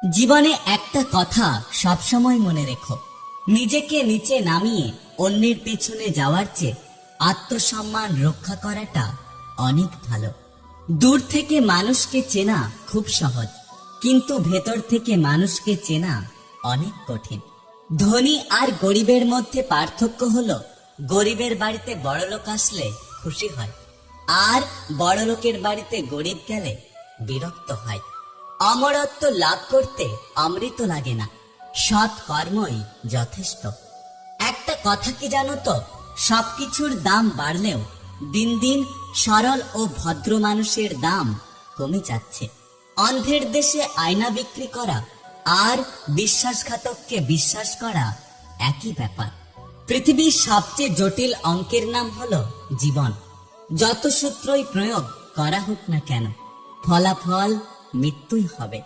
জীবনে একটা কথা সবসময় মনে রেখো, নিজেকে নিচে নামিয়ে অন্যের পেছনে যাওয়ার চেয়ে আত্মসম্মান রক্ষা করাটা অনেক ভালো। দূর থেকে মানুষকে চেনা খুব সহজ, কিন্তু ভেতর থেকে মানুষকে চেনা অনেক কঠিন। ধনী আর গরিবের মধ্যে পার্থক্য হলো, গরিবের বাড়িতে বড়লোক আসলে খুশি হয়, আর বড়লোকের বাড়িতে গরিব গেলে বিরক্ত হয়। অমরত্ব লাভ করতে অমৃত লাগে না, সৎ কর্মই যথেষ্ট। একটা কথা কি জানো তো, সবকিছুর দাম বাড়লেও দিন দিন সরল ও ভদ্র মানুষের দাম কমে যাচ্ছে। অন্ধের দেশে আয়না বিক্রি করা আর বিশ্বাসঘাতককে বিশ্বাস করা একই ব্যাপার। পৃথিবীর সবচেয়ে জটিল অঙ্কের নাম হলো জীবন। যত সূত্রই প্রয়োগ করা হোক না কেন, ফলাফল মৃত্যুই হবে।